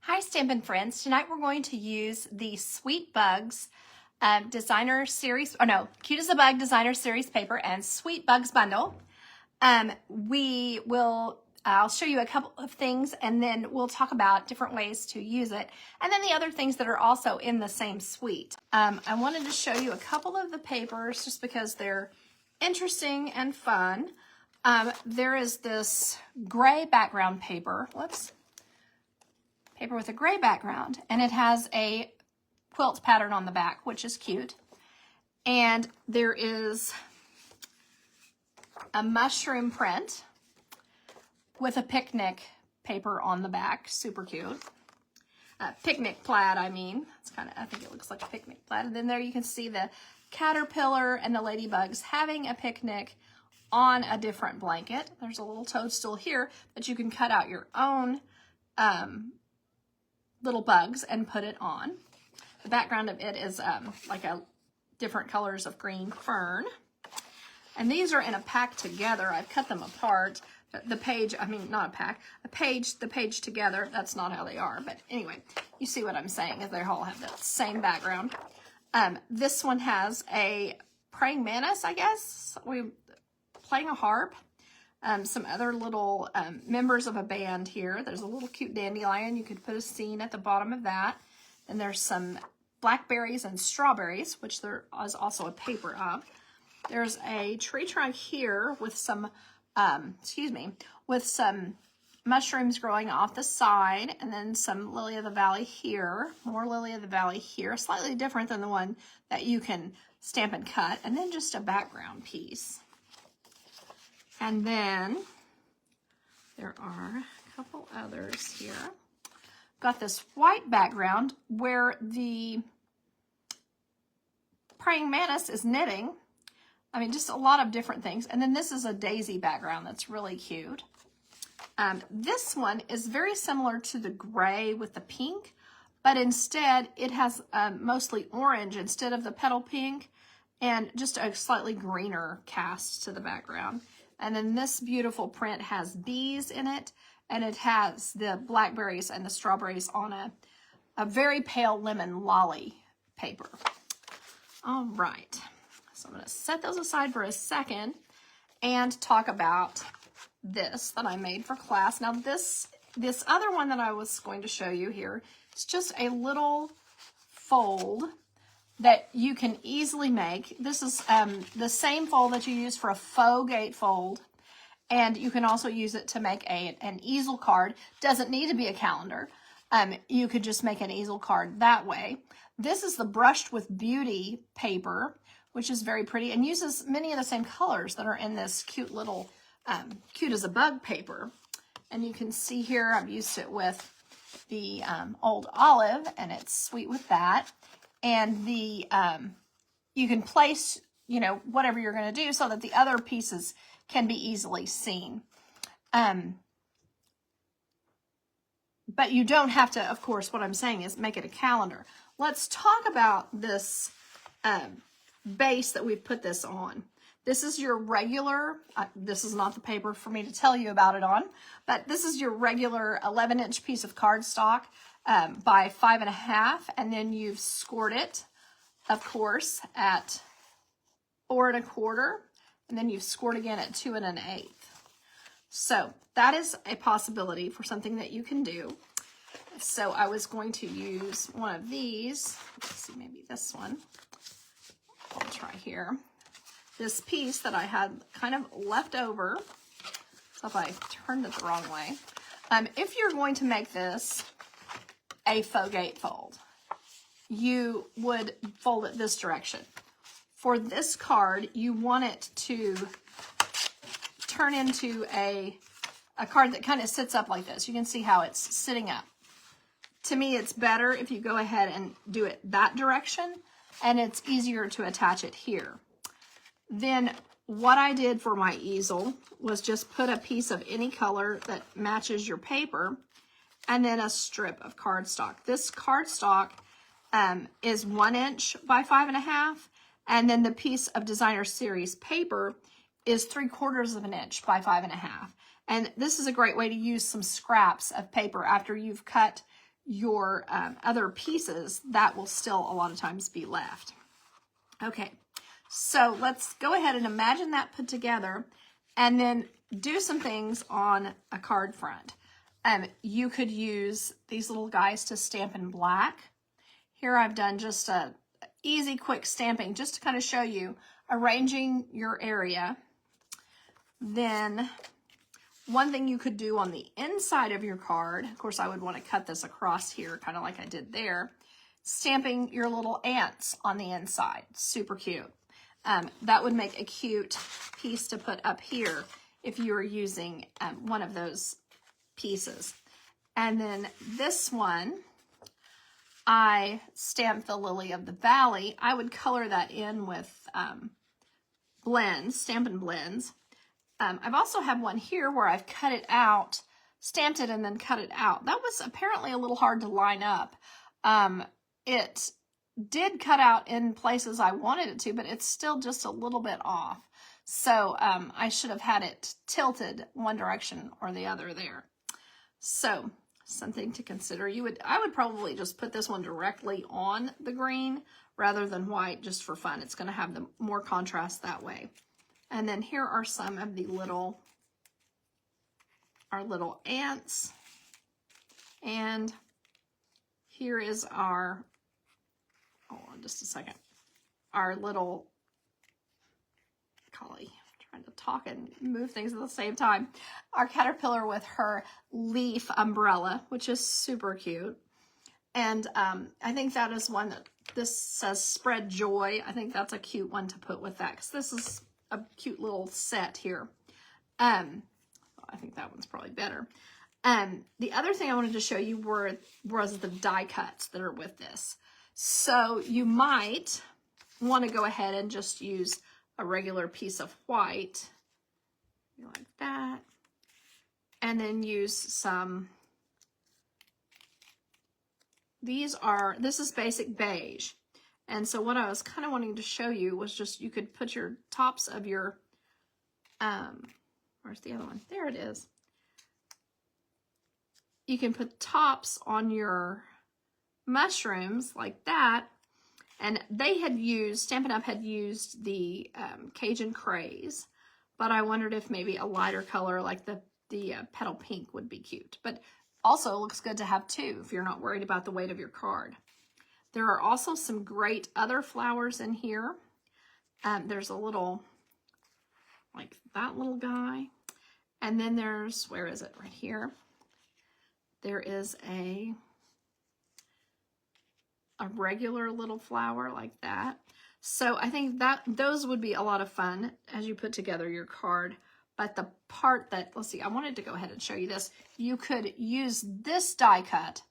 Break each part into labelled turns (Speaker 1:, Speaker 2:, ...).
Speaker 1: Hi Stampin' friends, tonight we're going to use the Sweet Bugs Designer Series, Cute as a Bug Designer Series paper and Sweet Bugs bundle. I'll show you a couple of things and then we'll talk about different ways to use it and then the other things that are also in the same suite. I wanted to show you a couple of the papers just because they're interesting and fun. There is this gray background paper, paper with a gray background, and it has a quilt pattern on the back, which is cute. And there is a mushroom print with a picnic paper on the back, super cute. Picnic plaid, I mean. I think it looks like a picnic plaid. And then there you can see the caterpillar and the ladybugs having a picnic on a different blanket. There's a little toadstool here, but you can cut out your own little bugs and put it on. The background of it is like different colors of green fern. And these are in a pack together. I've cut them apart. The page together, that's not how they are. But anyway, you see what I'm saying, is they all have the same background. This one has a praying mantis, I guess, playing a harp. Some other little members of a band here. There's a little cute dandelion. You could put a scene at the bottom of that. And there's some blackberries and strawberries, which there is also a paper of. There's a tree trunk here with some, with some mushrooms growing off the side, and then some lily of the valley here, more lily of the valley here, slightly different than the one that you can stamp and cut, and then just a background piece. And then there are a couple others here. Got this white background where the praying mantis is knitting. I mean, just a lot of different things. And then this is a daisy background that's really cute. This one is very similar to the gray with the pink, but instead it has mostly orange instead of the petal pink, and just a slightly greener cast to the background. And then this beautiful print has bees in it, and it has the blackberries and the strawberries on a very pale lemon lolly paper. All right, so I'm going to set those aside for a second and talk about this that I made for class. Now this other one that I was going to show you here is just a little fold that you can easily make. This is the same fold that you use for a faux gatefold, and you can also use it to make an easel card. Doesn't need to be a calendar. You could just make an easel card that way. This is the Brushed with Beauty paper, which is very pretty and uses many of the same colors that are in this cute little Cute as a Bug paper. And you can see here I've used it with the Old Olive, and it's sweet with that. And the you can place, whatever you're going to do so that the other pieces can be easily seen. But you don't have to, of course, what I'm saying is make it a calendar. Let's talk about this base that we've put this on. This is your regular, this is not the paper for me to tell you about it on, but this is your regular 11-inch piece of cardstock by 5.5, and then you've scored it, of course, at 4 1/4, and then you've scored again at 2 1/8. So that is a possibility for something that you can do. So I was going to use one of these. Let's see, maybe this one. I'll try here. This piece that I had kind of left over. So if I turned it the wrong way. If you're going to make this a faux gatefold, you would fold it this direction. For this card, you want it to turn into a card that kind of sits up like this. You can see how it's sitting up. To me, it's better if you go ahead and do it that direction, and it's easier to attach it here. Then what I did for my easel was just put a piece of any color that matches your paper, and then a strip of cardstock. This cardstock is 1 inch by 5.5, and then the piece of Designer Series paper is 3/4 inch by 5.5. And this is a great way to use some scraps of paper after you've cut your other pieces, that will still a lot of times be left. Okay, so let's go ahead and imagine that put together and then do some things on a card front. You could use these little guys to stamp in black. Here I've done just a easy, quick stamping just to kind of show you arranging your area. Then one thing you could do on the inside of your card, of course I would want to cut this across here, kind of like I did there, stamping your little ants on the inside. Super cute. That would make a cute piece to put up here if you were using one of those pieces. And then this one, I stamped the Lily of the Valley. I would color that in with blends, Stampin' blends. I've also had one here where I've cut it out, stamped it and then cut it out. That was apparently a little hard to line up. It did cut out in places I wanted it to, but it's still just a little bit off. So I should have had it tilted one direction or the other there. So something to consider. I would probably just put this one directly on the green rather than white, just for fun. It's going to have the more contrast that way. And then here are some of the our little ants. And here is our, hold on just a second, our little collie. Trying to talk and move things at the same time. Our caterpillar with her leaf umbrella, which is super cute. And I think that is one that, this says spread joy. I think that's a cute one to put with that, because this is a cute little set here. I think that one's probably better. The other thing I wanted to show you was the die cuts that are with this. So you might want to go ahead and just use a regular piece of white, like that, and then use some, this is basic beige. And so what I was kind of wanting to show you was just, you could put your tops of your, where's the other one? There it is. You can put tops on your mushrooms like that. And they had used, Stampin' Up! Had used the Cajun Craze, but I wondered if maybe a lighter color like the petal pink would be cute. But also looks good to have too if you're not worried about the weight of your card. There are also some great other flowers in here. There's a little, like that little guy. And then there's, where is it? Right here. There is a regular little flower like that. So I think that those would be a lot of fun as you put together your card. But the part that, let's see, I wanted to go ahead and show you this. You could use this die cut,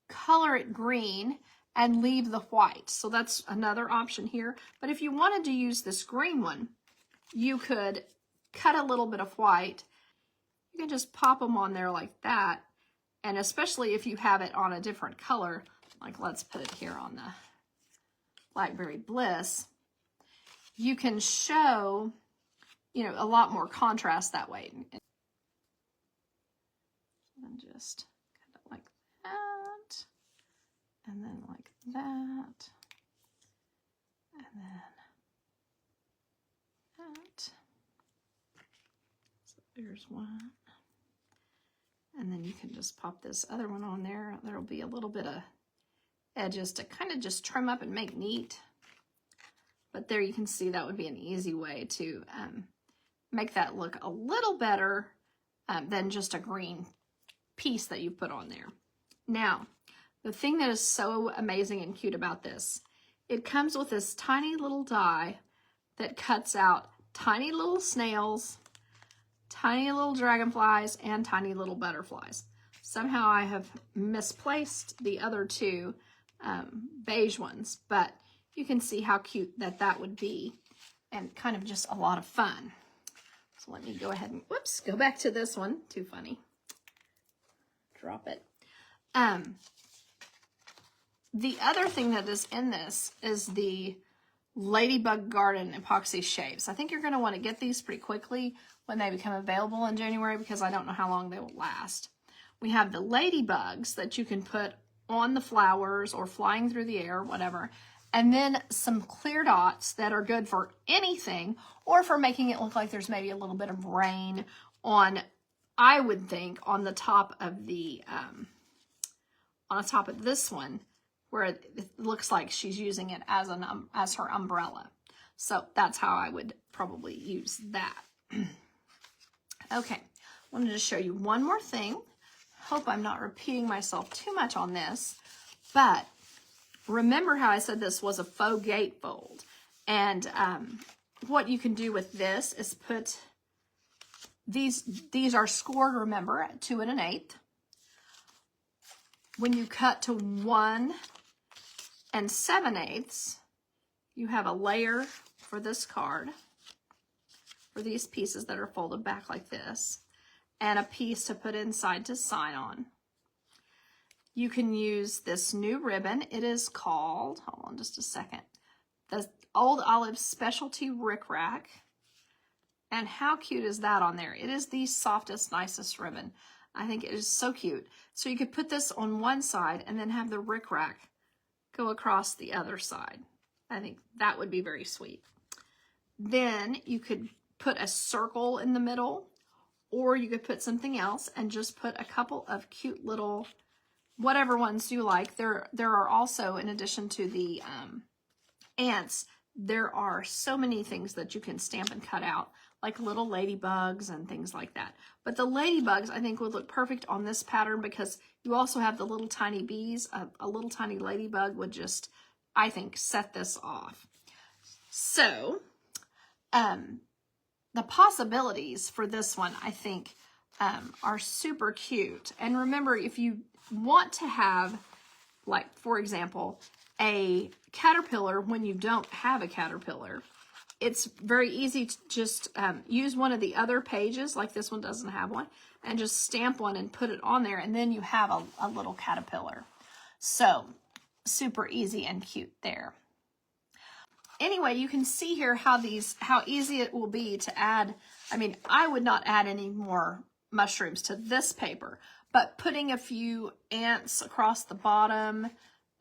Speaker 1: color it green, and leave the white. So that's another option here. But if you wanted to use this green one, you could cut a little bit of white. You can just pop them on there like that. And especially if you have it on a different color, like let's put it here on the Blackberry Bliss, you can show, you know, a lot more contrast that way. And just kind of like that, and then like that, and then that. So there's one. And then you can just pop this other one on there. There'll be a little bit of edges to kind of just trim up and make neat. But there you can see that would be an easy way to make that look a little better than just a green piece that you put on there. Now, the thing that is so amazing and cute about this, it comes with this tiny little die that cuts out tiny little snails, tiny little dragonflies, and tiny little butterflies. Somehow I have misplaced the other two beige ones, but you can see how cute that would be and kind of just a lot of fun. So let me go ahead and, whoops, go back to this one. Too funny. Drop it. The other thing that is in this is the Ladybug Garden epoxy shapes. I think you're going to want to get these pretty quickly when they become available in January, because I don't know how long they will last. We have the ladybugs that you can put on the flowers or flying through the air, whatever. And then some clear dots that are good for anything, or for making it look like there's maybe a little bit of rain on, I would think, on the top of the, on the top of this one, where it looks like she's using it as as her umbrella. So that's how I would probably use that. Okay, I wanted to show you one more thing. Hope I'm not repeating myself too much on this, but remember how I said this was a faux gatefold. And what you can do with this is put, these are scored, remember, at 2 1/8. When you cut to 1 7/8, you have a layer for this card, for these pieces that are folded back like this, and a piece to put inside to sign on. You can use this new ribbon. It is called, hold on just a second, the Old Olive Specialty Rick Rack. And how cute is that on there? It is the softest, nicest ribbon. I think it is so cute. So you could put this on one side and then have the Rick Rack go across the other side. I think that would be very sweet. Then you could put a circle in the middle, or you could put something else and just put a couple of cute little, whatever ones you like. There are also, in addition to the ants, there are so many things that you can stamp and cut out, like little ladybugs and things like that. But the ladybugs, I think, would look perfect on this pattern because you also have the little tiny bees. A little tiny ladybug would just, I think, set this off. So, the possibilities for this one, I think, are super cute. And remember, if you want to have, like, for example, a caterpillar when you don't have a caterpillar, it's very easy to just use one of the other pages, like this one doesn't have one, and just stamp one and put it on there, and then you have a little caterpillar. So, super easy and cute there. Anyway, you can see here how easy it will be to add. I mean, I would not add any more mushrooms to this paper, but putting a few ants across the bottom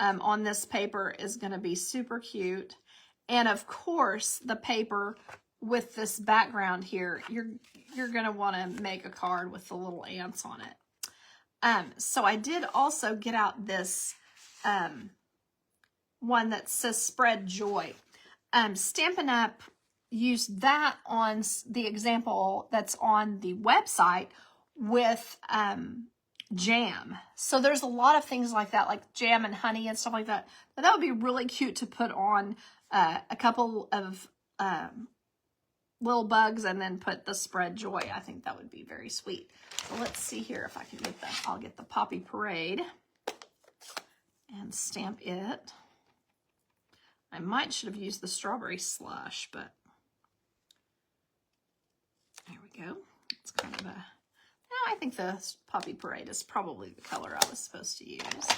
Speaker 1: on this paper is going to be super cute. And of course, the paper with this background here, you're going to want to make a card with the little ants on it. So I did also get out this one that says Spread Joy. Stampin' Up! Used that on the example that's on the website with jam. So there's a lot of things like that, like jam and honey and stuff like that. But that would be really cute to put on a couple of little bugs and then put the Spread Joy. I think that would be very sweet. So let's see here if I can get I'll get the Poppy Parade and stamp it. I should have used the Strawberry Slush, but there we go. It's kind of a, I think the Poppy Parade is probably the color I was supposed to use.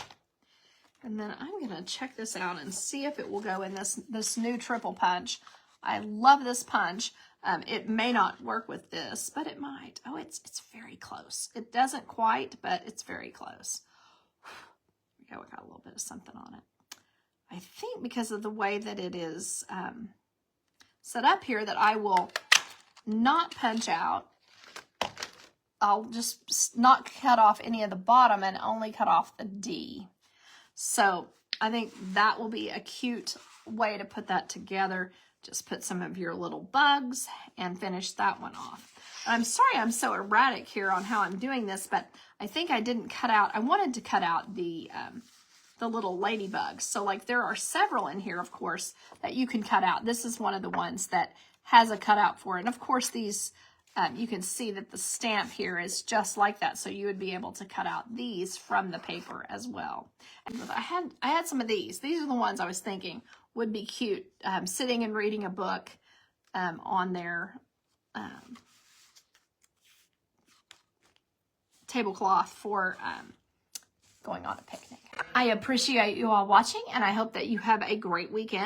Speaker 1: And then I'm going to check this out and see if it will go in this new triple punch. I love this punch. It may not work with this, but it might. Oh, it's very close. It doesn't quite, but it's very close. There we go. We got a little bit of something on it. I think because of the way that it is set up here that I will not punch out. I'll just not cut off any of the bottom and only cut off the D. So I think that will be a cute way to put that together. Just put some of your little bugs and finish that one off. I'm sorry I'm so erratic here on how I'm doing this, but I think I didn't cut out, I wanted to cut out the little ladybugs. So like there are several in here, of course, that you can cut out. This is one of the ones that has a cutout for it. And of course these, you can see that the stamp here is just like that. So you would be able to cut out these from the paper as well. And I had some of these. These are the ones I was thinking would be cute, sitting and reading a book on their tablecloth for going on a picnic. I appreciate you all watching, and I hope that you have a great weekend.